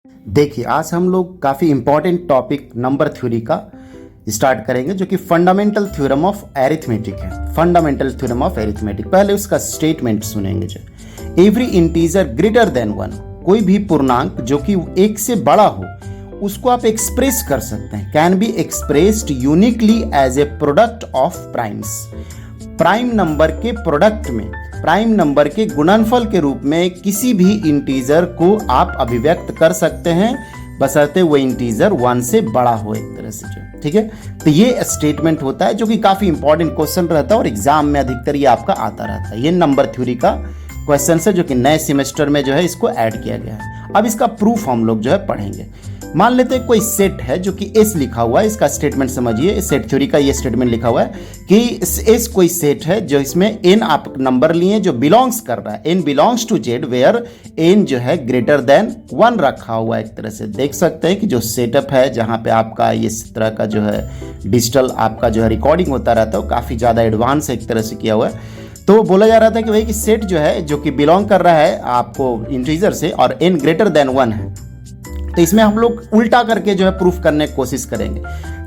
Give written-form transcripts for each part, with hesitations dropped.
देखिए, आज हम लोग काफ़ी इंपॉर्टेंट टॉपिक नंबर थ्योरी का स्टार्ट करेंगे, जो कि फंडामेंटल थ्योरम ऑफ एरिथमेटिक है। फंडामेंटल थ्योरम ऑफ एरिथमेटिक, पहले उसका स्टेटमेंट सुनेंगे। जो एवरी इंटीजर ग्रेटर देन 1, कोई भी पूर्णांक जो कि 1 से बड़ा हो, उसको आप एक्सप्रेस कर सकते हैं। Can be expressed uniquely as a product of primes. Prime number के प्रोडक्ट में, प्राइम नंबर के गुणनफल के रूप में किसी भी इंटीजर को आप अभिव्यक्त कर सकते हैं, बशर्ते वो इंटीजर 1 से बड़ा हो, एक तरह से। जो ठीक है, तो ये स्टेटमेंट होता है जो कि काफी इंपॉर्टेंट क्वेश्चन रहता है और एग्जाम में अधिकतर ये आपका आता रहता है। ये नंबर थ्योरी का क्वेश्चन है जो कि नए सेमेस्टर में जो है इसको ऐड किया गया है। अब इसका प्रूफ हम लोग जो है पढ़ेंगे। मान लेते हैं कोई सेट है जो कि एस लिखा हुआ है, इसका स्टेटमेंट समझिए। सेट थ्योरी का ये स्टेटमेंट लिखा हुआ है कि एस कोई सेट है जो इसमें एन आप नंबर लिए जो बिलोंग्स कर रहा है, n belongs to z, where n जो है ग्रेटर देन 1 रखा हुआ है। एक तरह से देख सकते हैं कि जो सेटअप है जहाँ पे आपका इस तरह का जो है डिजिटल आपका जो है रिकॉर्डिंग होता रहता है, वो काफ़ी ज़्यादा एडवांस एक तरह से किया हुआ है। तो बोला जा रहा था कि भाई कि सेट जो है जो कि बिलोंग कर रहा है आपको इंटीजर से और एन ग्रेटर देन 1 है, तो इसमें हम लोग उल्टा करके जो है प्रूफ करने की कोशिश करेंगे।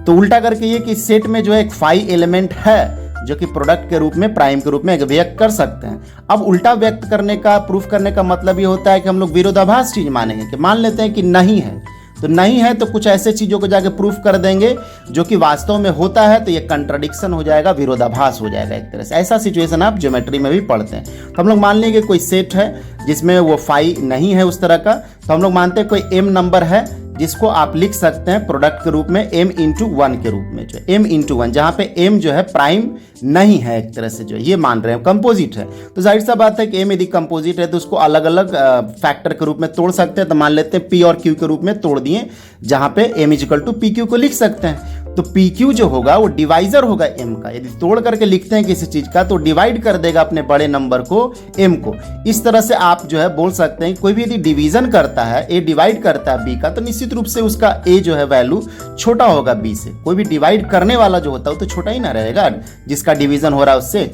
तो उल्टा करके ये कि सेट में जो है एक फाई एलिमेंट है जो कि प्रोडक्ट के रूप में, प्राइम के रूप में व्यक्त कर सकते हैं। अब उल्टा व्यक्त करने का, प्रूफ करने का मतलब ये होता है कि हम लोग विरोधाभास चीज मानेंगे। कि मान लेते हैं कि नहीं है, तो नहीं है तो कुछ ऐसे चीज़ों को जाके प्रूफ कर देंगे जो कि वास्तव में होता है, तो ये कंट्राडिक्शन हो जाएगा, विरोधाभास हो जाएगा एक तरह से। ऐसा सिचुएशन आप ज्योमेट्री में भी पढ़ते हैं। तो हम लोग मान लेंगे कोई सेट है जिसमें वो फाई नहीं है उस तरह का, तो हम लोग मानते हैं कोई एम नंबर है जिसको आप लिख सकते हैं प्रोडक्ट के रूप में m इंटू 1 के रूप में। जो m इंटू 1, जहाँ पे m जो है प्राइम नहीं है एक तरह से, जो ये मान रहे हैं कंपोजिट है, तो जाहिर सा बात है कि m यदि कंपोजिट है तो उसको अलग अलग फैक्टर के रूप में तोड़ सकते हैं। तो मान लेते हैं p और q के रूप में तोड़ दिए, जहाँ पे m is equal to p q को लिख सकते हैं। तो पी क्यू जो होगा वो डिवाइजर होगा m का। यदि तोड़ करके लिखते हैं किसी चीज का तो डिवाइड कर देगा अपने बड़े नंबर को, m को। इस तरह से आप जो है बोल सकते हैं कोई भी यदि डिवीजन करता है, a डिवाइड करता है b का, तो निश्चित रूप से उसका a जो है वैल्यू छोटा होगा b से। कोई भी डिवाइड करने वाला जो होता है तो छोटा ही ना रहेगा जिसका डिवीजन हो रहा है उससे।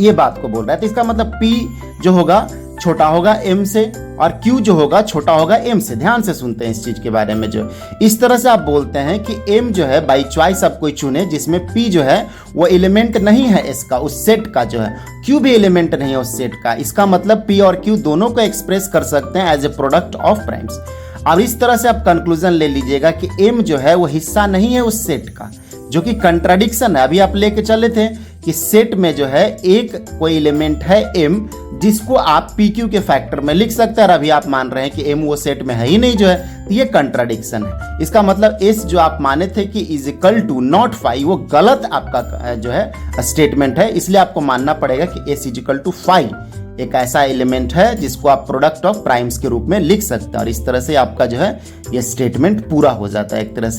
ये बात को बोल रहा है। तो इसका मतलब p जो होगा छोटा होगा m से और q जो होगा छोटा होगा m से। ध्यान से सुनते हैं इस चीज के बारे में। जो इस तरह से आप बोलते हैं कि m जो है बाई चॉइस आप कोई चुने जिसमें p जो है वो एलिमेंट नहीं है इसका, उस सेट का जो है, q भी एलिमेंट नहीं है उस सेट का। इसका मतलब p और q दोनों को एक्सप्रेस कर सकते हैं as a product of primes. अब इस तरह से आप कंक्लूजन ले लीजिएगा कि m जो है वो हिस्सा नहीं है उस सेट का, जो कि कंट्राडिक्शन है। अभी आप लेके चले थे कि सेट में जो है एक कोई एलिमेंट है m जिसको आप PQ के फैक्टर में लिख सकते हैं, और अभी आप मान रहे हैं कि m वो सेट में है ही नहीं जो है, तो ये कंट्राडिक्शन है। इसका मतलब s जो आप माने थे कि is equal to not phi, वो गलत आपका जो है स्टेटमेंट है। इसलिए आपको मानना पड़ेगा कि s is equal to phi एक ऐसा एलिमेंट है जिसको आप प्रोडक्ट ऑफ प्राइम्स के रूप में लिख सकते हैं। और इस तरह से आपका जो है ये स्टेटमेंट पूरा हो जाता है एक तरह से।